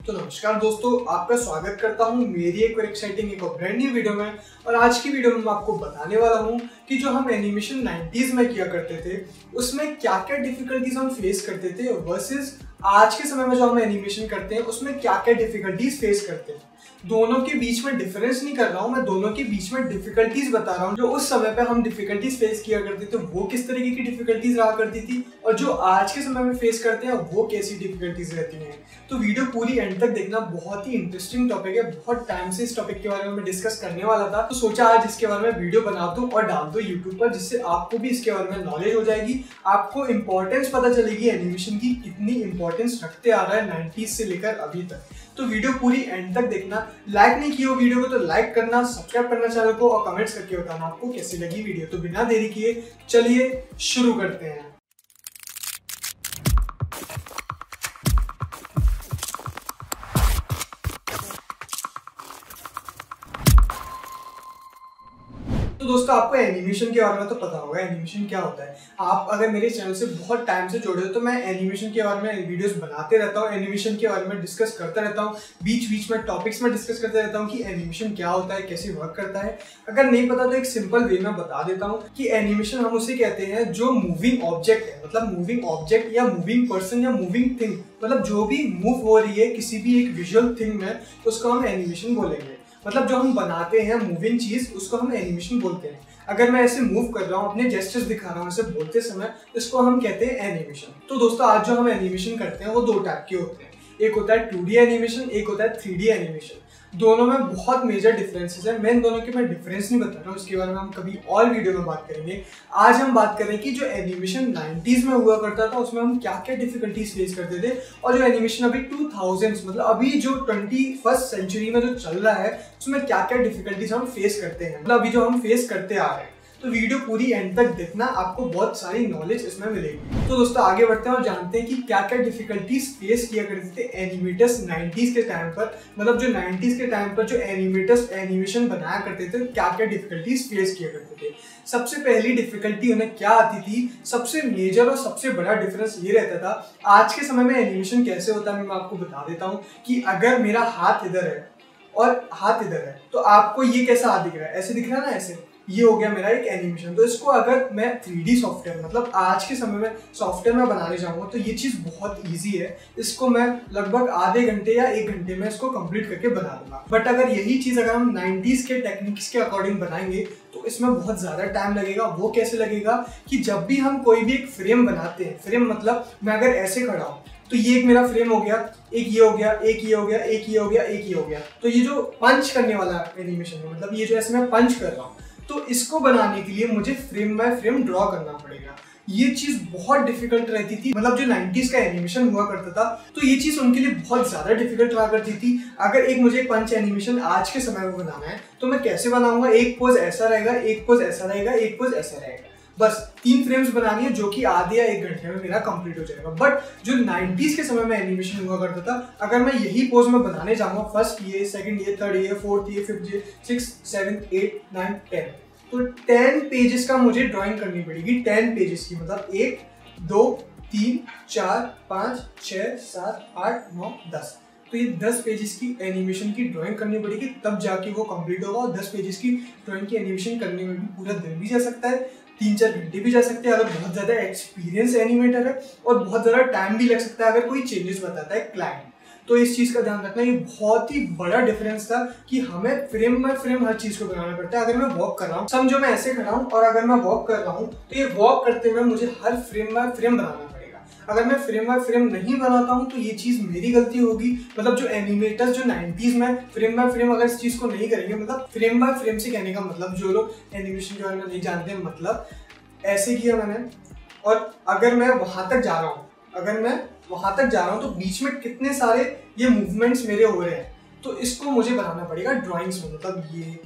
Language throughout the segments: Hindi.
तो नमस्कार दोस्तों, आपका स्वागत करता हूं मेरी एक और एक्साइटिंग एक और ब्रांड न्यू वीडियो में। और आज की वीडियो में मैं आपको बताने वाला हूं कि जो हम एनिमेशन 90s में किया करते थे उसमें क्या क्या डिफिकल्टीज हम फेस करते थे वर्सेस आज के समय में जो हम एनिमेशन करते हैं उसमें क्या क्या डिफिकल्टीज फेस करते हैं। दोनों के बीच में डिफरेंस नहीं कर रहा हूं, मैं दोनों के बीच में डिफिकल्टीज बता रहा हूं। जो उस समय पे हम डिफिकल्टीज फेस किया करते थे वो किस तरीके की डिफिकल्टीज रहा करती थी और जो आज के समय में फेस करते हैं वो कैसी डिफिकल्टीज रहती हैं। तो वीडियो पूरी एंड तक देखना, बहुत ही इंटरेस्टिंग टॉपिक है। बहुत टाइम से इस टॉपिक के बारे में मैं डिस्कस करने वाला था, तो सोचा आज इसके बारे में वीडियो बना दूं और डाल दूं यूट्यूब पर, जिससे आपको भी इसके बारे में नॉलेज हो जाएगी, आपको इंपॉर्टेंस पता चलेगी एनिमेशन की कितनी इंपॉर्टेंस रखते आ रहा है 90s से लेकर अभी तक। तो वीडियो पूरी एंड तक देखना। लाइक नहीं किया वीडियो को तो लाइक करना, सब्सक्राइब करना चैनल को और कमेंट्स करके बताना आपको कैसी लगी वीडियो। तो बिना देरी किए चलिए शुरू करते हैं। तो दोस्तों, आपको एनिमेशन के बारे में तो पता होगा एनिमेशन क्या होता है। आप अगर मेरे चैनल से बहुत टाइम से जुड़े हो तो मैं एनिमेशन के बारे में वीडियोस बनाते रहता हूँ, एनिमेशन के बारे में डिस्कस करता रहता हूँ, बीच बीच में टॉपिक्स में डिस्कस करते रहता हूँ कि एनिमेशन क्या होता है, कैसे वर्क करता है। अगर नहीं पता तो एक सिंपल वे में बता देता हूँ कि एनिमेशन हम उसे कहते हैं जो मूविंग ऑब्जेक्ट है, मतलब मूविंग ऑब्जेक्ट या मूविंग पर्सन या मूविंग थिंग, मतलब जो भी मूव हो रही है किसी भी एक विजुअल थिंग में, उसको हम एनिमेशन बोलेंगे। मतलब जो हम बनाते हैं मूविंग चीज उसको हम एनिमेशन बोलते हैं। अगर मैं ऐसे मूव कर रहा हूँ, अपने जेस्चर्स दिखा रहा हूँ ऐसे बोलते समय, इसको हम कहते हैं एनिमेशन। तो दोस्तों, आज जो हम एनिमेशन करते हैं वो दो टाइप के होते हैं। एक होता है 2D एनिमेशन, एक होता है 3D एनिमेशन। दोनों में बहुत मेजर डिफरेंसेस है। मैं इन दोनों के मैं डिफरेंस नहीं बता रहा हूँ, इसके बारे में हम कभी और वीडियो में बात करेंगे। आज हम बात करें कि जो एनिमेशन 90s में हुआ करता था उसमें हम क्या क्या डिफिकल्टीज फेस करते थे, और जो एनिमेशन अभी 2000s मतलब अभी जो 21st सेंचुरी में जो चल रहा है उसमें क्या क्या डिफिकल्टीज हम फेस करते हैं, मतलब अभी जो हम फेस करते आ रहे हैं। तो वीडियो पूरी एंड तक देखना, आपको बहुत सारी नॉलेज इसमें मिलेगी। तो दोस्तों, आगे बढ़ते हैं और जानते हैं कि क्या क्या डिफिकल्टीज फेस किया करते थे एनिमेटर्स 90s के टाइम पर। मतलब जो 90s के टाइम पर जो एनिमेटर्स एनिमेशन बनाया करते थे क्या क्या डिफिकल्टीज फेस किया करते थे। सबसे पहली डिफिकल्टी उन्हें क्या आती थी, सबसे मेजर और सबसे बड़ा डिफरेंस ये रहता था। आज के समय में एनिमेशन कैसे होता है मैं आपको बता देता हूँ कि अगर मेरा हाथ इधर है और हाथ इधर है तो आपको ये कैसा हाथ दिख रहा है, ऐसे दिख रहा है ना, ऐसे। ये हो गया मेरा एक एनिमेशन। तो इसको अगर मैं 3D सॉफ्टवेयर, मतलब आज के समय में सॉफ्टवेयर में बनाने जाऊंगा तो ये चीज़ बहुत इजी है। इसको मैं लगभग आधे घंटे या 1 घंटे में इसको कंप्लीट करके बना दूंगा। बट अगर यही चीज़ अगर हम 90s के टेक्निक्स के अकॉर्डिंग बनाएंगे तो इसमें बहुत ज़्यादा टाइम लगेगा। वो कैसे लगेगा कि जब भी हम कोई भी एक फ्रेम बनाते हैं, फ्रेम मतलब मैं अगर ऐसे खड़ा हूँ तो ये एक मेरा फ्रेम हो गया, एक ये हो गया, एक ये हो गया, एक ये हो गया, एक ये हो गया। तो ये जो पंच करने वाला एनिमेशन है, मतलब ये जो ऐसे मैं पंच कर रहा हूँ, तो इसको बनाने के लिए मुझे फ्रेम बाय फ्रेम ड्रॉ करना पड़ेगा। ये चीज बहुत डिफिकल्ट रहती थी। मतलब जो 90s का एनिमेशन हुआ करता था तो ये चीज उनके लिए बहुत ज्यादा डिफिकल्ट रहा करती थी। अगर एक मुझे पंच एनिमेशन आज के समय में बनाना है तो मैं कैसे बनाऊंगा, एक पोज ऐसा रहेगा, एक पोज ऐसा रहेगा, एक पोज ऐसा रहेगा, बस 3 फ्रेम्स बनानी है जो कि आधे या 1 घंटे में मेरा कंप्लीट हो जाएगा। बट जो 90s के समय में एनिमेशन हुआ करता था, अगर मैं यही पोज में बनाने जाऊंगा, फर्स्ट ये, सेकंड ये, थर्ड ये, फोर्थ ये, फिफ्थ ये, 6, 7, 8, 9, 10, तो 10 पेजेस का मुझे ड्राइंग करनी पड़ेगी। 10 पेजेस की मतलब 1, 2, 3, 4, 5, 6, 7, 8, 9, 10। तो ये 10 पेजेस की एनिमेशन की ड्राइंग करनी पड़ेगी, तब जाके वो कंप्लीट होगा। और 10 पेजेस की ड्राइंग की एनिमेशन करने में भी पूरा दिन भी जा सकता है, 3-4 घंटे भी जा सकते हैं अगर बहुत ज़्यादा एक्सपीरियंस एनिमेटर है, और बहुत ज़्यादा टाइम भी लग सकता है अगर कोई चेंजेस बताता है क्लाइंट। तो इस चीज़ का ध्यान रखना। ये बहुत ही बड़ा डिफरेंस था कि हमें फ्रेम बाय फ्रेम हर चीज़ को बनाना पड़ता है। अगर मैं वॉक कर रहा हूँ, समझो मैं ऐसे खड़ा हूँ और अगर मैं वॉक कर रहा हूँ तो ये वॉक करते हुए मुझे हर फ्रेम बाय फ्रेम बनाना पड़ेगा। अगर मैं फ्रेम बाय फ्रेम नहीं बनाता हूँ तो ये चीज़ मेरी गलती होगी। मतलब जो एनिमेटर्स जो 90s में फ्रेम बाय फ्रेम अगर इस चीज़ को नहीं करेंगे, मतलब फ्रेम बाय फ्रेम से कहने का मतलब, जो लोग एनिमेशन के बारे में नहीं जानते, मतलब ऐसे किया मैंने और अगर मैं वहां तक जा रहा हूँ, अगर मैं वहां तक जा रहा हूँ तो बीच में कितने सारे ये मूवमेंट्स मेरे हो रहे हैं, तो इसको मुझे बनाना पड़ेगा ड्राइंग्स में। मतलब ये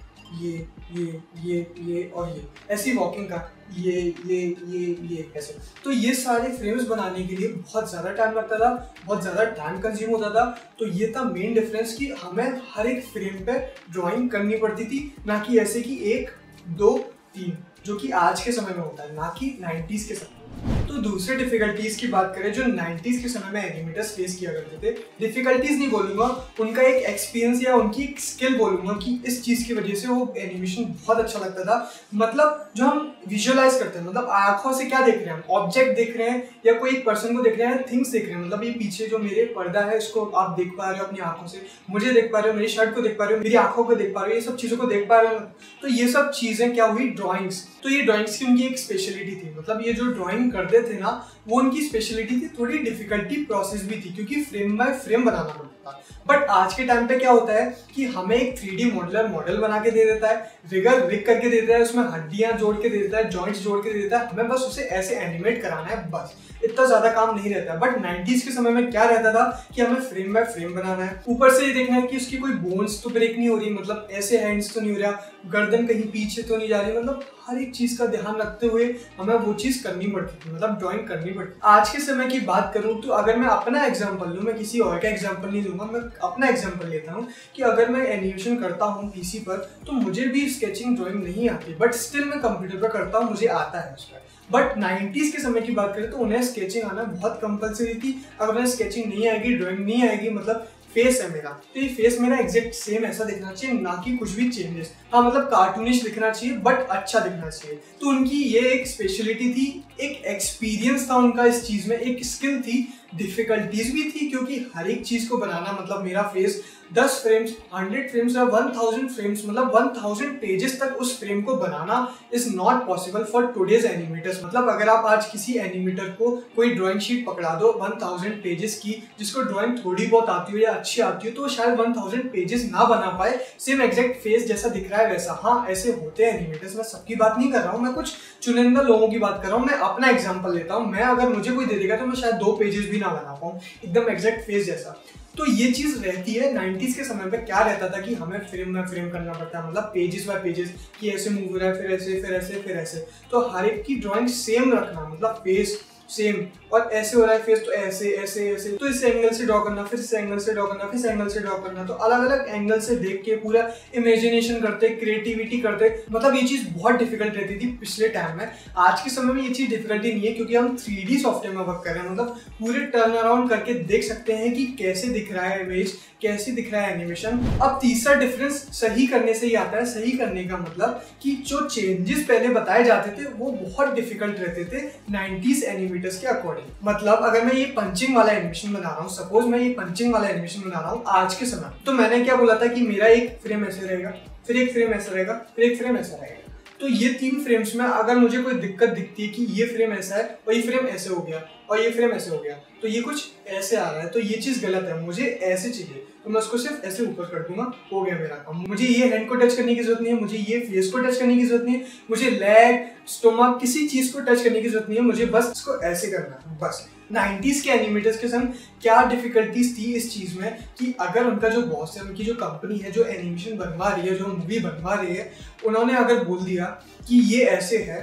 और ये ऐसी वॉकिंग का ये ऐसे। तो ये सारे फ्रेम्स बनाने के लिए बहुत ज़्यादा टाइम लगता था, बहुत ज़्यादा टाइम कंज्यूम होता था। तो ये था मेन डिफरेंस कि हमें हर एक फ्रेम पे ड्राइंग करनी पड़ती थी, ना कि ऐसे कि 1, 2, 3 जो कि आज के समय में होता है, ना कि 90s के समय में। तो दूसरे डिफिकल्टीज की बात करें जो 90s के समय में एनिमेटर्स फेस किया करते थे, डिफिकल्टीज नहीं बोलूंगा, उनका एक एक्सपीरियंस या उनकी एक स्किल बोलूंगा कि इस चीज की वजह से वो एनिमेशन बहुत अच्छा लगता था। मतलब जो हम विजुअलाइज करते हैं, मतलब आंखों से क्या देख रहे हैं हम, ऑब्जेक्ट देख रहे हैं या कोई एक पर्सन को देख रहे हैं, थिंग्स देख रहे हैं। मतलब ये पीछे जो मेरे पर्दा है इसको आप देख पा रहे हो अपनी आंखों से, मुझे देख पा रहे हो, मेरी शर्ट को देख पा रहे हो, मेरी आंखों को देख पा रहे हो, ये सब चीजों को देख पा रहे हो। तो ये सब चीजें क्या हुई, ड्रॉइंग्स। तो ये ड्राइंग्स की उनकी एक स्पेशलिटी थी। मतलब ये जो ड्राइंग करते थे ना, वो उनकी स्पेशलिटी थी। थोड़ी डिफिकल्टी प्रोसेस भी थी क्योंकि फ्रेम बाय फ्रेम बनाना पड़ता था। बट आज के टाइम पे क्या होता है कि हमें एक 3D मॉडल बना के दे देता है, रिग करके दे देता है, उसमें हड्डियां जोड़ के दे देता है, जॉइंट्स जोड़ के दे देता है, हमें बस उसे ऐसे एनिमेट कराना है, बस इतना ज्यादा काम नहीं रहता है। बट 90s के समय में क्या रहता था कि हमें फ्रेम बाय फ्रेम बनाना है, ऊपर से ये देखना है कि उसकी कोई बोन्स तो ब्रेक नहीं हो रही, मतलब ऐसे हैंड्स तो नहीं हो रहा, गर्दन कहीं पीछे तो नहीं जा रही, मतलब हर एक चीज का ध्यान रखते हुए हमें वो चीज करनी पड़ती थी, मतलब ड्राइंग करनी पड़ती। आज के समय की बात करूं तो अगर मैं अपना एग्जांपल लूं, मैं किसी और का एग्जांपल नहीं लूंगा, मैं अपना एग्जांपल लेता हूं कि अगर मैं एनिमेशन करता हूं पीसी पर तो मुझे भी स्केचिंग ड्राइंग नहीं आती, बट स्टिल मैं कंप्यूटर पर करता हूं, मुझे आता है उस पर। बट 90s के समय की बात करें तो उन्हें स्केचिंग आना बहुत कंपलसरी थी। अगर उन्हें स्केचिंग नहीं आएगी, ड्राइंग नहीं आएगी, मतलब फेस है मेरा तो ये फेस मेरा एग्जैक्ट सेम ऐसा दिखना चाहिए, ना कि कुछ भी चेंजेस। हाँ मतलब कार्टूनिश दिखना चाहिए बट अच्छा दिखना चाहिए। तो उनकी ये एक स्पेशलिटी थी, एक एक्सपीरियंस था उनका इस चीज में, एक स्किल थी, डिफिकल्टीज भी थी क्योंकि हर एक चीज को बनाना, मतलब मेरा फेस 10 फ्रेम्स, 100 फ्रेम्स या 1000 फ्रेम्स, मतलब 1000 पेजेस तक उस फ्रेम को बनाना is not possible for today's animators. मतलब अगर आप आज किसी एनिमेटर को कोई ड्राइंग शीट पकड़ा दो 1000 पेजेस की, जिसको ड्राइंग थोड़ी बहुत आती हो या अच्छी आती हो, तो शायद 1000 पेजेस ना बना पाए सेम एग्जैक्ट फेस जैसा दिख रहा है वैसा। हाँ ऐसे होते हैं एनिमेटर्स, मैं सबकी बात नहीं कर रहा हूँ, मैं कुछ चुनिंदा लोगों की बात कर रहा हूँ। मैं अपना एग्जाम्पल लेता हूँ, मैं अगर मुझे कोई दे देगा तो मैं शायद 2 पेजेस भी ना बना पाऊँ एकदम एग्जैक्ट फेस जैसा। तो ये चीज रहती है। 90s के समय पे क्या रहता था कि हमें फ्रेम में फ्रेम करना पड़ता है, मतलब पेजेस बाय पेजेस, कि ऐसे मूव हो रहा है, फिर ऐसे फिर ऐसे फिर ऐसे, तो हर एक की ड्राइंग सेम रखना, मतलब फेस सेम, और ऐसे हो रहा है फेस तो ऐसे ऐसे ऐसे, तो इस एंगल से ड्रॉ करना, फिर इस एंगल से ड्रॉ करना, फिर इस एंगल से ड्रॉ करना। तो अलग अलग एंगल से देख के पूरा इमेजिनेशन करते, क्रिएटिविटी करते, मतलब ये चीज बहुत डिफिकल्ट रहती थी पिछले टाइम में। आज के समय में ये चीज डिफिकल्टी नहीं है क्योंकि हम 3D सॉफ्टवेयर में वर्क कर रहे हैं, मतलब पूरे टर्न अराउंड करके देख सकते हैं कि कैसे दिख रहा है इमेज, कैसे दिख रहा है एनिमेशन। अब तीसरा डिफरेंस सही करने से ही आता है। सही करने का मतलब कि जो चेंजेस पहले बताए जाते थे वो बहुत डिफिकल्ट रहते थे 90s एनिमेटर्स के अकॉर्डिंग। मतलब अगर मैं ये पंचिंग वाला एनिमेशन बना रहा हूँ, सपोज मैं ये पंचिंग वाला एनिमेशन बना रहा हूँ आज के समय, तो मैंने क्या बोला था कि मेरा एक फ्रेम ऐसे रहेगा, फिर एक फ्रेम ऐसा रहेगा, फिर एक फ्रेम ऐसा रहेगा। तो ये 3 फ्रेम्स में अगर मुझे कोई दिक्कत दिखती है कि ये फ्रेम ऐसा है और ये फ्रेम ऐसे हो गया और ये फ्रेम ऐसे हो गया, तो ये कुछ ऐसे आ रहा है, तो ये चीज गलत है, मुझे ऐसे चाहिए, तो मैं उसको सिर्फ ऐसे ऊपर कर दूंगा, हो गया मेरा काम। मुझे ये हैंड को टच करने की जरूरत नहीं है, मुझे ये फेस को टच करने की जरूरत नहीं है, मुझे लेग स्टोमक किसी चीज को टच करने की जरूरत नहीं है, मुझे बस इसको ऐसे करना है बस। 90s के एनिमेटर्स के संग क्या डिफिकल्टीज थी इस चीज में कि अगर उनका जो बॉस है, उनकी जो कंपनी है जो एनिमेशन बनवा रही है, जो मूवी बनवा रही है, उन्होंने अगर बोल दिया कि ये ऐसे है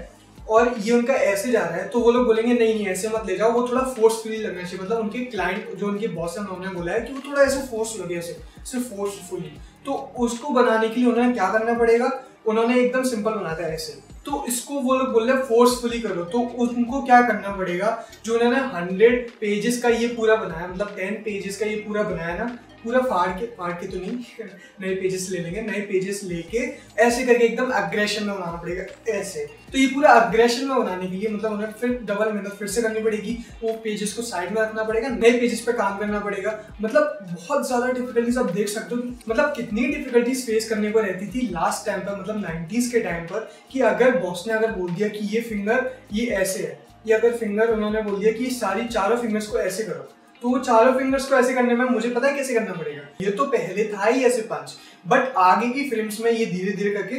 और ये उनका ऐसे जा रहा है, तो वो लोग बोलेंगे नहीं नहीं ऐसे मत ले जाओ, वो थोड़ा फोर्सफुली लगना चाहिए। मतलब उनके क्लाइंट जो उनके बॉस है उन्होंने बोला है कि वो थोड़ा ऐसे फोर्स लगे, ऐसे सिर्फ फोर्सफुली। तो उसको बनाने के लिए उन्हें क्या करना पड़ेगा, उन्होंने एकदम सिंपल बनाया था ऐसे, तो इसको वो लोग बोल रहे हैं फोर्सफुली करो। तो उनको क्या करना पड़ेगा, जो उन्होंने 100 पेजेस का ये पूरा बनाया, मतलब 10 पेजेस का ये पूरा बनाया ना, पूरा फाड़ के तो नहीं, नए पेजेस ले लेंगे, नए पेजेस लेके ऐसे करके एकदम अग्रेशन में बनाना पड़ेगा ऐसे। तो ये पूरा अग्रेशन में बनाने के लिए मतलब उन्हें फिर डबल मेहनत फिर से करनी पड़ेगी, वो पेजेस को साइड में रखना पड़ेगा, नए पेजेस पे काम करना पड़ेगा। मतलब बहुत ज्यादा डिफिकल्टीज आप देख सकते हो, मतलब कितनी डिफिकल्टीज फेस करने को रहती थी लास्ट टाइम पर, मतलब 90s के टाइम पर, कि अगर बॉस ने अगर बोल दिया कि ये फिंगर ये ऐसे है, ये अगर फिंगर उन्होंने बोल दिया कि सारी चारों फिंगर्स को ऐसे करो, तो वो चारों फिंगर्स को ऐसे करने में मुझे पता है कैसे करना पड़ेगा। ये तो पहले था ही ऐसे पंच, बट आगे की फ्रेम्स में ये धीरे धीरे करके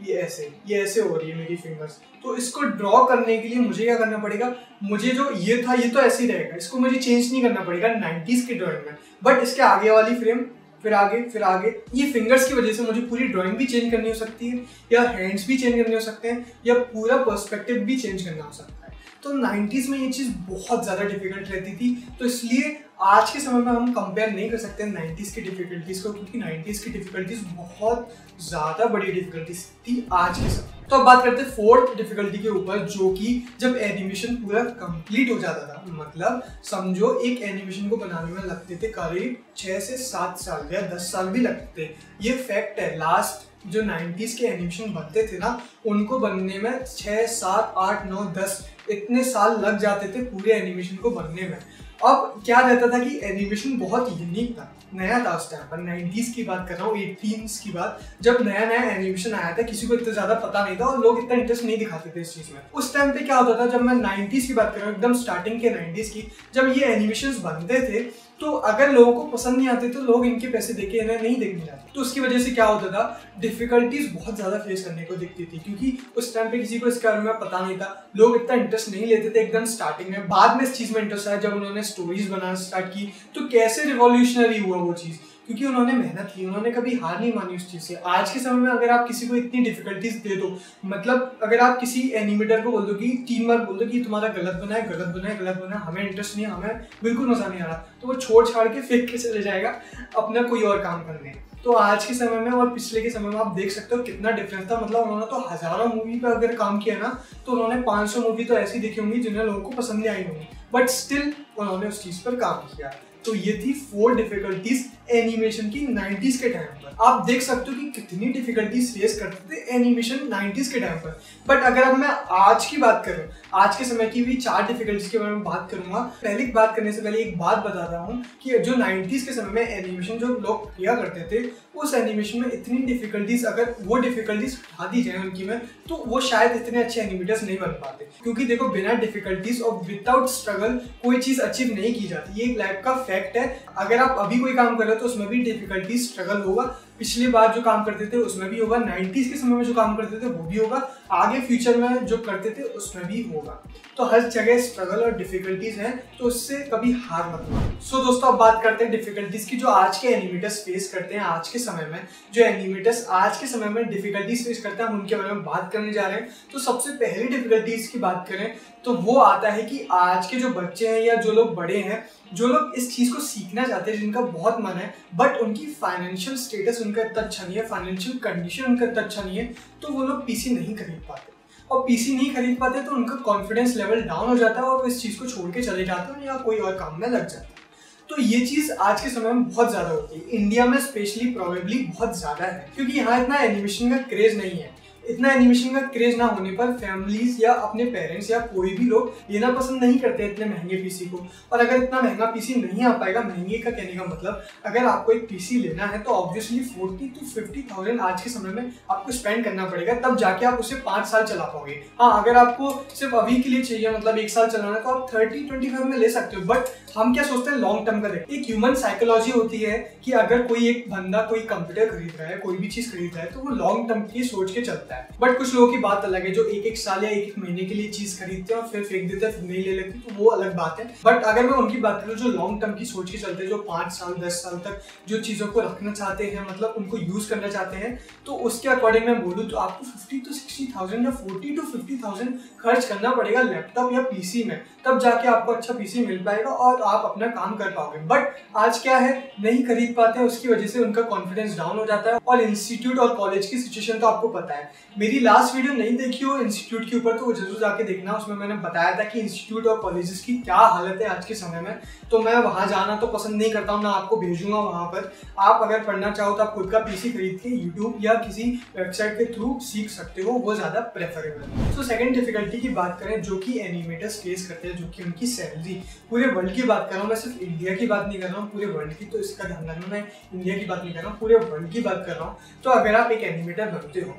ये ऐसे हो रही है मेरी फिंगर्स। तो इसको ड्रॉ करने के लिए मुझे क्या करना पड़ेगा, मुझे जो ये था ये तो ऐसे ही रहेगा, इसको मुझे चेंज नहीं करना पड़ेगा 90s की ड्राइंग में, बट इसके आगे वाली फ्रेम फिर आगे ये फिंगर्स की वजह से मुझे पूरी ड्राइंग भी चेंज करनी हो सकती है, या हैंड्स भी चेंज करने हो सकते हैं, या पूरा पर्सपेक्टिव भी चेंज करना हो सकता है। तो 90s में ये चीज़ बहुत ज़्यादा डिफिकल्ट रहती थी, तो इसलिए आज के समय में हम कंपेयर नहीं कर सकते 90s की डिफिकल्टीज को, क्योंकि 90s की डिफिकल्टीज बहुत ज़्यादा बड़ी डिफिकल्टीज थी आज के समय। तो अब बात करते हैं फोर्थ डिफिकल्टी के ऊपर, जो कि जब एनिमेशन पूरा कंप्लीट हो जाता था, मतलब समझो एक एनिमेशन को बनाने में लगते थे करीब 6 से 7 साल या 10 साल भी लगते थे। ये फैक्ट है। लास्ट जो 90s के एनिमेशन बनते थे ना, उनको बनने में 6, 7, 8, 9, 10 इतने साल लग जाते थे पूरे एनिमेशन को बनने में। अब क्या रहता था कि एनिमेशन बहुत यूनिक था, नया था उस टाइम पर। 90s की बात कर रहा हूँ, 18s की बात, जब नया नया एनिमेशन आया था, किसी को इतना ज्यादा पता नहीं था और लोग इतना इंटरेस्ट नहीं दिखाते थे इस चीज में। उस टाइम पे क्या होता था, जब मैं 90s की बात कर रहा हूँ, एकदम स्टार्टिंग के 90s की, जब ये एनिमेशंस बनते थे तो अगर लोगों को पसंद नहीं आते तो लोग इनके पैसे देके इन्हें नहीं देखने जाते। तो उसकी वजह से क्या होता था, डिफिकल्टीज बहुत ज्यादा फेस करने को दिखती थी, क्योंकि उस टाइम पे किसी को इसके बारे में पता नहीं था, लोग इतना इंटरेस्ट नहीं लेते थे एकदम स्टार्टिंग में। बाद में इस चीज में इंटरेस्ट आया जब उन्होंने स्टोरीज बनाना स्टार्ट की, तो कैसे रिवॉल्यूशनरी हुआ वो चीज, क्योंकि उन्होंने मेहनत की, उन्होंने कभी हार नहीं मानी उस चीज से। आज के समय में अगर आप किसी को इतनी डिफिकल्टीज दे दो, मतलब अगर आप किसी एनिमेटर को बोल दो कि 3 बार बोल दो कि तुम्हारा गलत बना है, गलत बना है, गलत बना है, हमें इंटरेस्ट नहीं है, हमें बिल्कुल मजा नहीं आ रहा, तो वो छोड़ छाड़ के फेंक के चले जाएगा अपना कोई और काम करने। तो आज के समय में और पिछले के समय में आप देख सकते हो कितना डिफरेंस था। मतलब उन्होंने तो हजारों मूवी पे अगर काम किया ना, तो उन्होंने 500 मूवी तो ऐसी देखी होंगी जिन्हें लोगों को पसंद नहीं आई होंगी, बट स्टिल उन्होंने उस चीज पर काम किया। तो ये थी 4 डिफिकल्टीज एनिमेशन की 90s के टाइम पर। आप देख सकते हो कि कितनी डिफिकल्टीज फेस करते थे एनिमेशन 90s के टाइम पर। बट अगर अब मैं आज की बात करूं, आज के समय की भी 4 डिफिकल्टीज के बारे में बात करूंगा। पहले बात करने से पहले एक बात बता रहा हूँ कि जो 90s के समय में एनिमेशन जो लोग किया करते थे, उस एनिमेशन में इतनी डिफिकल्टीज, अगर वो डिफिकल्टीज हटा दी जाए उनकी में, तो वो शायद इतने अच्छे एनिमेटर्स नहीं बन पाते। क्योंकि देखो, बिना डिफिकल्टीज और विदाउट स्ट्रगल कोई चीज अचीव नहीं की जाती, ये एक लाइफ का फैक्ट है। अगर आप अभी कोई काम कर रहे हो तो उसमें भी डिफिकल्टीज, स्ट्रगल होगा। पिछली बार जो काम करते थे उसमें भी होगा, 90s के समय में जो काम करते थे वो भी होगा, आगे फ्यूचर में जो करते थे उसमें भी होगा। तो हर जगह स्ट्रगल और डिफिकल्टीज हैं, तो उससे कभी हार मत मानो। सो दोस्तों, अब बात करते हैं डिफिकल्टीज की जो आज के एनिमेटर्स फेस करते हैं। आज के समय में जो एनिमेटर्स आज के समय में डिफिकल्टीज फेस करते हैं, हम उनके बारे में बात करने जा रहे हैं। तो सबसे पहली डिफिकल्टीज की बात करें तो वो आता है कि आज के जो बच्चे हैं या जो लोग बड़े हैं, जो लोग इस चीज को सीखना चाहते हैं, जिनका बहुत मन है, बट उनकी फाइनेंशियल स्टेटस उनका इतना अच्छा नहीं है, फाइनेंशियल कंडीशन उनका इतना अच्छा नहीं है, तो वो लोग पीसी नहीं खरीद पाते। और पीसी नहीं खरीद पाते तो उनका कॉन्फिडेंस लेवल डाउन हो जाता है और वो इस चीज को छोड़ के चले जाते हैं या कोई और काम में लग जाते हैं। तो ये चीज आज के समय में बहुत ज्यादा होती है, इंडिया में स्पेशली प्रोबेबली बहुत ज्यादा है, क्योंकि यहाँ इतना एनिमेशन का क्रेज नहीं है। इतना एनिमेशन का क्रेज ना होने पर फैमिलीज या अपने पेरेंट्स या कोई भी लोग लेना पसंद नहीं करते इतने महंगे पीसी को। और अगर इतना महंगा पीसी नहीं आ पाएगा, महंगे का कहने का मतलब, अगर आपको एक पीसी लेना है तो ऑब्वियसली 40 to 50,000 आज के समय में आपको स्पेंड करना पड़ेगा, तब जाके आप उसे 5 साल चला पाओगे। हाँ, अगर आपको सिर्फ अभी के लिए चाहिए, मतलब 1 साल चलाना है, तो आप 30-25 में ले सकते हो। बट हम क्या सोचते हैं, लॉन्ग टर्म का देखते हैं। एक ह्यूमन साइकोलॉजी होती है कि अगर कोई एक बंदा कोई कंप्यूटर खरीद रहा है, कोई भी चीज खरीद रहा है, तो वो लॉन्ग टर्म की सोच के चलता है। बट कुछ लोगों की बात अलग है, जो 1-1 साल या 1-1 महीने के लिए चीज खरीदते हैं और फिर फेंक देते हैं, फिर नहीं ले लेते, तो वो अलग बात है। बट अगर मैं उनकी बात करूँ जो लॉन्ग टर्म की सोच के चलते हैं, जो 5 साल 10 साल तक जो चीजों को रखना चाहते हैं, मतलब उनको यूज करना चाहते हैं, तो उसके अकॉर्डिंग मैं बोलूँ तो आपको 50 to 60,000 या 40 to 50,000 खर्च करना पड़ेगा लैपटॉप या पीसी में, तब जाके आपको अच्छा पीसी मिल पाएगा और आप अपना काम कर पाओगे। बट आज क्या है, नहीं खरीद पाते हैं, उसकी वजह से उनका कॉन्फिडेंस डाउन हो जाता है। और इंस्टीट्यूट और कॉलेज की सिचुएशन तो आपको पता है। मेरी लास्ट वीडियो नहीं देखी हो इंस्टीट्यूट के ऊपर तो वो जरूर जाके देखना, उसमें मैंने बताया था कि इंस्टीट्यूट और कॉलेजेस की क्या हालत है आज के समय में। तो मैं वहां जाना तो पसंद नहीं करता हूँ, ना आपको भेजूंगा वहां पर। आप अगर पढ़ना चाहो तो आप खुद का पीसी खरीद के यूट्यूब या किसी वेबसाइट के थ्रू सीख सकते हो, वो ज्यादा प्रेफरेबल है। तो सेकंड डिफिकल्टी की बात करें जो कि एनिमेटर्स फेस करते हैं, जो कि उनकी सैलरी। पूरे वर्ल्ड की बात कर रहा हूँ मैं, सिर्फ इंडिया की बात नहीं कर रहा हूँ, पूरे वर्ल्ड की, तो इसका ध्यान रखना, मैं इंडिया की बात नहीं कर रहा हूँ, पूरे वर्ल्ड की बात कर रहा हूँ। तो अगर आप एक एनिमेटर बनते हो,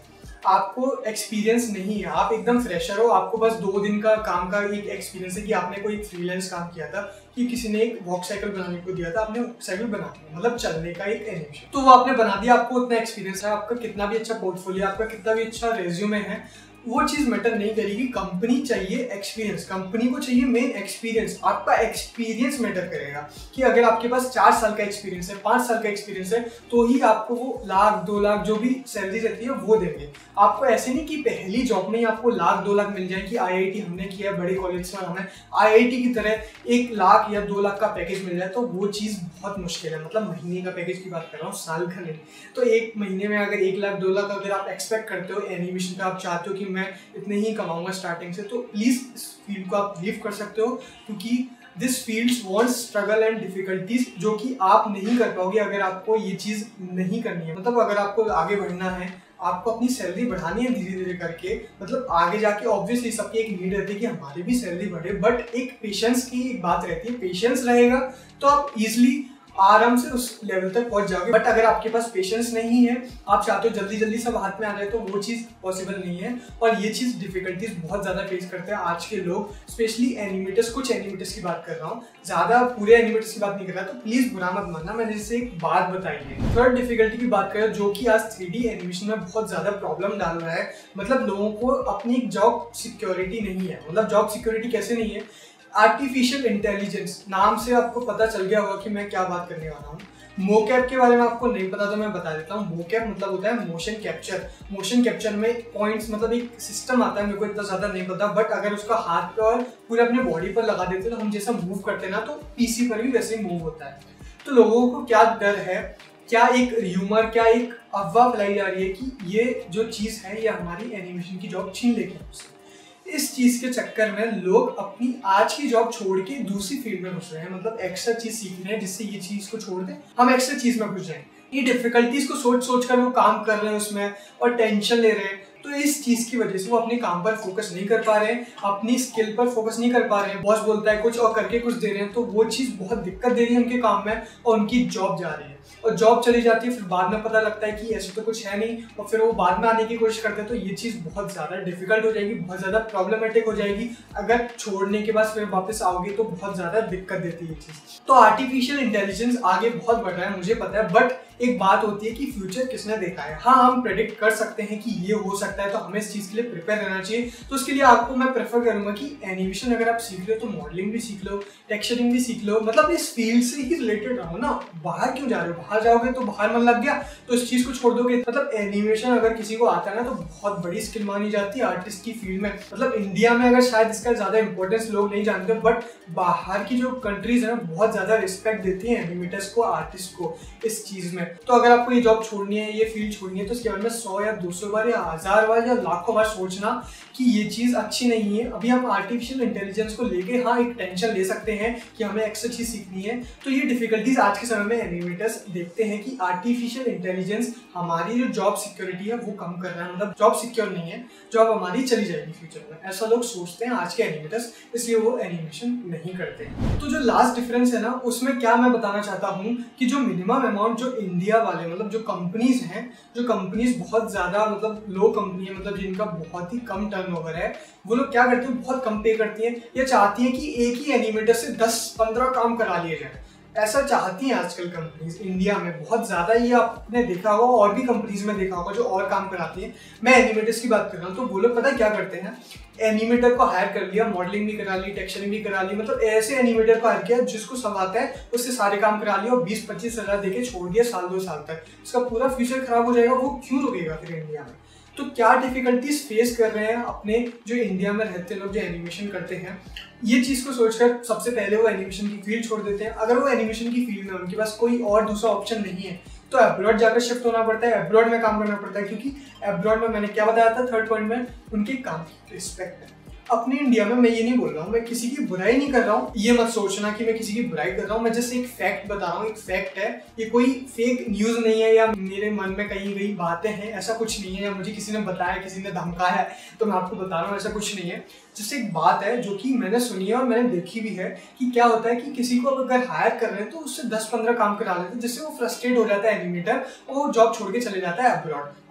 आपको एक्सपीरियंस नहीं है, आप एकदम फ्रेशर हो, आपको बस 2 दिन का काम का एक एक्सपीरियंस है कि आपने कोई फ्रीलांस काम किया था, कि किसी ने एक वॉक साइकिल बनाने को दिया था, आपने साइकिल बना दिया, मतलब चलने का एक एनिमेशन, तो वो आपने बना दिया, आपको उतना एक्सपीरियंस है, आपका कितना भी अच्छा पोर्टफोलियो, आपका कितना भी अच्छा रेज्यूमे है, वो चीज़ मैटर नहीं करेगी। कंपनी चाहिए एक्सपीरियंस, कंपनी को चाहिए मेन एक्सपीरियंस। आपका एक्सपीरियंस मैटर करेगा कि अगर आपके पास 4 साल का एक्सपीरियंस है, 5 साल का एक्सपीरियंस है, तो ही आपको वो 1 लाख 2 लाख जो भी सैलरी रहती है वो देंगे। आपको ऐसे नहीं कि पहली जॉब में ही आपको 1 लाख 2 लाख मिल जाए कि आईआईटी हमने किया है, बड़े कॉलेज से हमें आईआईटी की तरह 1 लाख या 2 लाख का पैकेज मिल जाए, तो वो चीज़ बहुत मुश्किल है। मतलब महीने का पैकेज की बात कर रहा हूँ, साल का नहीं। तो एक महीने में अगर 1 लाख 2 लाख अगर आप एक्सपेक्ट करते हो एनिमेशन का, आप चाहते हो कि मैं इतने ही कमाऊंगा स्टार्टिंग से, तो प्लीज़ इस फील्ड को आप लीव कर सकते हो, क्योंकि this fields wants struggle and difficulties, जो कि आप नहीं कर पाओगे अगर आपको ये चीज़ नहीं करनी है। मतलब अगर आपको आगे बढ़ना है, आपको अपनी सैलरी बढ़ानी है धीरे धीरे करके, मतलब आगे जाके ऑब्वियसली सबकी एक नीड रहती है कि हमारी भी सैलरी बढ़े, बट एक पेशेंस की एक बात रहती है। पेशेंस रहेगा तो आप इजिली आराम से उस लेवल तक पहुंच जाओगे। बट अगर आपके पास पेशेंस नहीं है, आप चाहते हो जल्दी जल्दी सब हाथ में आ जाए, तो वो चीज़ पॉसिबल नहीं है। और ये चीज़ डिफिकल्टीज बहुत ज़्यादा फेस करते हैं आज के लोग, स्पेशली एनिमेटर्स। कुछ एनिमेटर्स की बात कर रहा हूँ, ज़्यादा पूरे एनिमेटर्स की बात नहीं कर रहा, तो प्लीज़ बुरा मत मानना, मैंने जैसे एक बात बताई है। थर्ड डिफिकल्टी की बात करें, जो कि आज 3D एनिमेशन में बहुत ज़्यादा प्रॉब्लम डाल रहा है। मतलब लोगों को अपनी एक जॉब सिक्योरिटी नहीं है। मतलब जॉब सिक्योरिटी कैसे नहीं है? आर्टिफिशियल इंटेलिजेंस नाम से आपको पता चल गया होगा कि मैं क्या बात करने वाला हूँ। मोकैप के बारे में आपको नहीं पता तो मैं बता देता हूँ। मोकैप मतलब होता है मोशन कैप्चर। मोशन कैप्चर में पॉइंट्स, मतलब एक सिस्टम आता है, मेरे को इतना ज़्यादा नहीं पता, बट अगर उसका हाथ पे और पूरे अपने बॉडी पर लगा देते हैं तो हम जैसा मूव करते हैं ना, तो पीसी पर भी वैसे ही मूव होता है। तो लोगों को क्या डर है, क्या एक र्यूमर, क्या एक अफवाह फैलाई जा रही है कि ये जो चीज़ है ये हमारी एनिमेशन की जॉब छीन लेगी हमसे। इस चीज के चक्कर में लोग अपनी आज की जॉब छोड़ के दूसरी फील्ड में घुस रहे हैं। मतलब एक्स्ट्रा चीज सीख रहे हैं जिससे ये चीज को छोड़ दें, हम एक्स्ट्रा चीज में घुस जाएं। ये डिफिकल्टीज को सोच सोच कर वो काम कर रहे हैं उसमें और टेंशन ले रहे हैं, तो इस चीज की वजह से वो अपने काम पर फोकस नहीं कर पा रहे हैं, अपनी स्किल पर फोकस नहीं कर पा रहे हैं। बॉस बोलता है कुछ और करके कुछ दे रहे हैं, तो वो चीज बहुत दिक्कत दे रही है उनके काम में और उनकी जॉब जा रही है। और जॉब चली जाती है, फिर बाद में पता लगता है कि ऐसा तो कुछ है नहीं, और फिर वो बाद में आने की कोशिश करते हैं, तो ये चीज़ बहुत ज़्यादा डिफिकल्ट हो जाएगी, बहुत ज़्यादा प्रॉब्लमेटिक हो जाएगी। अगर छोड़ने के बाद फिर वापस आओगे तो बहुत ज़्यादा दिक्कत देती है ये चीज़। तो आर्टिफिशियल इंटेलिजेंस आगे बहुत बढ़ रहा है, मुझे पता है, बट एक बात होती है कि फ्यूचर किसने देखा है। हाँ, हम प्रेडिक्ट कर सकते हैं कि ये हो सकता है, तो हमें इस चीज़ के लिए प्रिपेयर रहना चाहिए। तो उसके लिए आपको मैं प्रेफर करूंगा कि एनिमेशन अगर आप सीख रहे हो तो मॉडलिंग भी सीख लो, टेक्सचरिंग भी सीख लो, मतलब इस फील्ड से ही रिलेटेड रहो ना। बाहर क्यों जा रहे हो? बाहर जाओगे तो बाहर मन लग गया तो इस चीज़ को छोड़ दोगे। मतलब एनिमेशन अगर किसी को आता है ना तो बहुत बड़ी स्किल मानी जाती है आर्टिस्ट की फील्ड में। मतलब इंडिया में अगर शायद इसका ज़्यादा इंपॉर्टेंस लोग नहीं जानते, बट बाहर की जो कंट्रीज है बहुत ज़्यादा रिस्पेक्ट देती है एनिमेटर्स को, आर्टिस्ट को इस चीज़ में। तो अगर आपको ये जॉब छोड़नी है, ये फील्ड छोड़नी है, तो इसके बारे में 100 या 200 बार या 1000 बार या लाखों बार सोचना कि ये चीज़ अच्छी नहीं है। अभी हम आर्टिफिशियल इंटेलिजेंस को लेके हाँ एक टेंशन ले सकते हैं कि हमें एक्स्ट्रा चीज़ सीखनी है। तो ये डिफिकल्टीज आज के समय में एनिमेटर्स देखते हैं कि आर्टिफिशियल इंटेलिजेंस हमारी जो जॉब सिक्योरिटी है वो कम कर रहा है। मतलब जॉब सिक्योर नहीं है, जॉब हमारी चली जाएगी फ्यूचर में, ऐसा लोग सोचते हैं आज के एनिमेटर्स, इसलिए वो एनिमेशन नहीं करते। तो जो लास्ट डिफरेंस है ना, उसमें क्या मैं बताना चाहता हूँ कि जो मिनिमम अमाउंट जो इंडिया वाले, मतलब जो कंपनीज हैं, जो कंपनीज बहुत ज़्यादा मतलब लो कंपनी है, मतलब जिनका बहुत ही कम टर्नओवर है, वो लोग क्या करते हैं, बहुत कम पे करती हैं या चाहती हैं कि एक ही एनिमेटर से 10-15 काम करा लिए जाए। ऐसा चाहती हैं आजकल कंपनीज इंडिया में बहुत ज़्यादा। ये आपने देखा होगा और भी कंपनीज में देखा होगा जो और काम कराती हैं। मैं एनिमेटर्स की बात कर रहा हूँ, तो वो लोग पता है क्या करते हैं, एनिमेटर को हायर कर लिया, मॉडलिंग भी करा ली, टेक्सचरिंग भी करा ली, मतलब ऐसे एनिमेटर को हायर किया जिसको सब आता है, उससे सारे काम करा लिया और 20-25 हज़ार देके छोड़ दिया साल 2 साल तक। उसका पूरा फ्यूचर खराब हो जाएगा, वो क्यों रुकेगा फिर इंडिया में? तो क्या डिफिकल्टीज फेस कर रहे हैं अपने जो इंडिया में रहते लोग जो एनिमेशन करते हैं, ये चीज़ को सोचकर सबसे पहले वो एनिमेशन की फील्ड छोड़ देते हैं। अगर वो एनिमेशन की फील्ड में उनके पास कोई और दूसरा ऑप्शन नहीं है तो अब्रॉड जाकर शिफ्ट होना पड़ता है, अब्रॉड में काम करना पड़ता है, क्योंकि अब्रॉड में मैंने क्या बताया था थर्ड पॉइंट में, उनके काम की रिस्पेक्ट है। अपने इंडिया में मैं ये नहीं बोल रहा हूँ, मैं किसी की बुराई नहीं कर रहा हूँ, ये मत सोचना कि मैं किसी की बुराई कर रहा हूँ, मैं जस्ट एक फैक्ट बता रहा हूँ, एक फैक्ट है, ये कोई फेक न्यूज़ नहीं है या मेरे मन में कहीं गई बातें हैं, ऐसा कुछ नहीं है, या मुझे किसी ने बताया, किसी ने धमकाया है तो मैं आपको बता रहा हूँ, ऐसा कुछ नहीं है। जैसे एक बात है जो कि मैंने सुनी है और मैंने देखी भी है कि क्या होता है कि किसी को अगर हायर कर रहे हैं तो उससे 10-15 काम करा लेते हैं, जिससे वो फ्रस्ट्रेट हो जाता है एनिमेटर और वो जॉब छोड़ के चले जाता है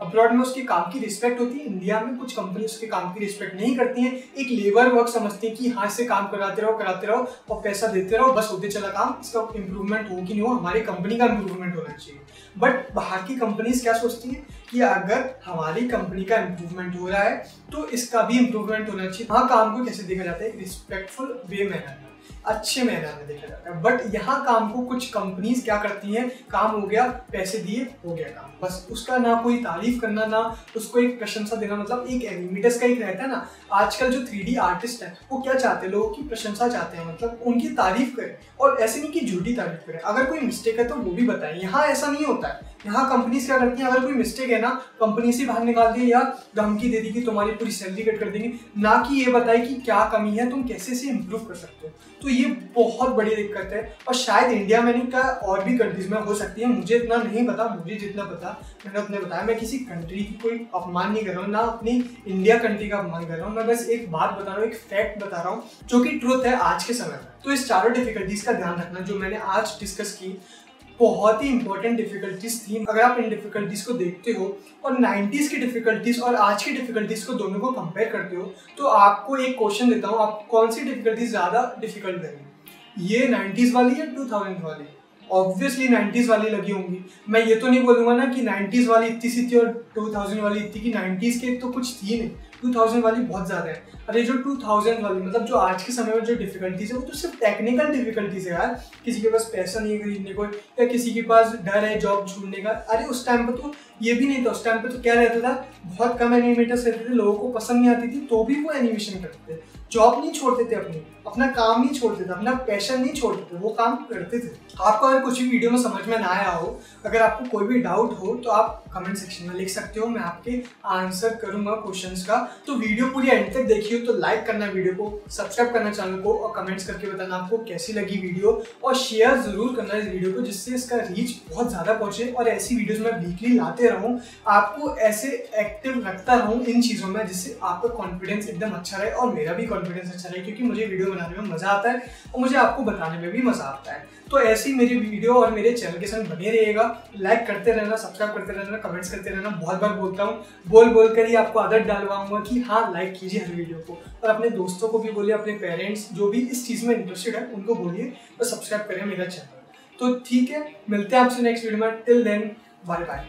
अब्रॉड में उसके काम की रिस्पेक्ट होती है। इंडिया में कुछ कंपनी उसके काम की रिस्पेक्ट नहीं करती है, एक लेबर वर्क समझती है कि हाँ इससे काम कराते रहो और पैसा देते रहो, बस होते चला काम, इसका इंप्रूवमेंट हो कि नहीं हो, हमारी कंपनी का इंप्रूवमेंट होना चाहिए। बट बाहर की कंपनीज क्या सोचती है कि अगर हमारी कंपनी का इंप्रूवमेंट हो रहा है तो इसका भी इंप्रूवमेंट होना चाहिए। वहाँ काम को कैसे देखा जाता है, रिस्पेक्टफुल वे मैनर में, अच्छे मैनर में देखा जाता है। बट यहाँ काम को कुछ कंपनीज क्या करती हैं, काम हो गया, पैसे दिए, हो गया काम, बस उसका ना कोई तारीफ करना, ना उसको एक प्रशंसा देना। मतलब एक एनिमेटर्स का एक रहता है ना, आजकल जो 3D आर्टिस्ट है वो क्या चाहते हैं, लोगों की प्रशंसा चाहते हैं, मतलब उनकी तारीफ करें, और ऐसे नहीं कि झूठी तारीफ करें। अगर कोई मिस्टेक है तो वो भी बताएं। यहाँ ऐसा नहीं होता है। यहाँ कंपनीज क्या करती हैं, अगर कोई मिस्टेक है ना, कंपनी से बाहर निकाल दी या धमकी दे दी कि तुम्हारी पूरी सैलरी कट कर देंगे, ना कि ये बताए कि क्या कमी है, तुम कैसे से इम्प्रूव कर सकते हो। तो ये बहुत बड़ी दिक्कत है और शायद इंडिया में नहीं का और भी कंट्रीज में हो सकती है, मुझे इतना नहीं पता। मुझे जितना पता मैंने उतने बताया। मैं किसी कंट्री की कोई अपमान नहीं कर रहा हूँ, ना अपनी इंडिया कंट्री का अपमान कर रहा हूँ। मैं बस एक बात बता रहा हूँ, एक फैक्ट बता रहा हूँ जो कि ट्रुथ है आज के समय में। तो इस चारों डिफिकल्टीज का ध्यान रखना जो मैंने आज डिस्कस की, बहुत ही इंपॉर्टेंट डिफिकल्टीज थी। अगर आप इन डिफिकल्टीज को देखते हो और 90s की डिफिकल्टीज और आज की डिफिकल्टीज को दोनों को कंपेयर करते हो, तो आपको एक क्वेश्चन देता हूँ, आप कौन सी डिफिकल्टीज ज्यादा डिफिकल्ट लगी, ये 90s वाली या 2000 वाली? ऑब्वियसली 90s वाली लगी होंगी। मैं ये तो नहीं बोलूंगा ना कि 90s वाली इतनी सी थी और 2000 वाली इतनी, कि 90s के तो कुछ थी नहीं, 2000 वाली बहुत ज्यादा है। अरे जो 2000 वाली, मतलब जो आज के समय में जो डिफिकल्टीज है वो तो सिर्फ टेक्निकल डिफिकल्टीज है यार। किसी के पास पैसा नहीं है खरीदने को, या किसी के पास डर है जॉब छोड़ने का। अरे उस टाइम पे तो ये भी नहीं था। उस टाइम पे तो क्या रहता था, बहुत कम एनिमेटर्स रहते थे, लोगों को पसंद नहीं आती थी तो भी वो एनिमेशन करते थे, जॉब नहीं छोड़ते थे, अपना काम नहीं छोड़ते थे, अपना पैशन नहीं छोड़ते थे, वो काम करते थे। आपको अगर कुछ भी वीडियो में समझ में ना आया हो, अगर आपको कोई भी डाउट हो तो आप कमेंट सेक्शन में लिख सकते हो, मैं आपके आंसर करूंगा क्वेश्चंस का। तो वीडियो पूरी एंड तक देखिए, तो लाइक करना वीडियो को, सब्सक्राइब करना चैनल को, और कमेंट्स करके बताना आपको कैसी लगी वीडियो, और शेयर जरूर करना इस वीडियो को, जिससे इसका रीच बहुत ज्यादा पहुंचे और ऐसी वीडियोस मैं वीकली लाते रहूं, आपको ऐसे एक्टिव रखता रहूं इन चीजों में, जिससे आपका कॉन्फिडेंस एकदम अच्छा रहे और मेरा भी कॉन्फिडेंस अच्छा रहे, क्योंकि मुझे वीडियो बनाने में मजा आता है और मुझे आपको बताने में भी मजा आता है। तो ऐसी मेरी वीडियो और मेरे चैनल के साथ बने रहिएगा, लाइक करते रहना, सब्सक्राइब करते रहना, कमेंट्स करते रहना। बहुत बार बोलता हूँ, बोल कर ही आपको आदत डालवाऊंगा कि हाँ लाइक कीजिए हर वीडियो को, और अपने दोस्तों को भी बोलिए, अपने पेरेंट्स जो भी इस चीज़ में इंटरेस्टेड है उनको बोलिए और सब्सक्राइब करें मेरा चैनल। तो ठीक है, मिलते हैं आपसे नेक्स्ट वीडियो में। Till then bye bye.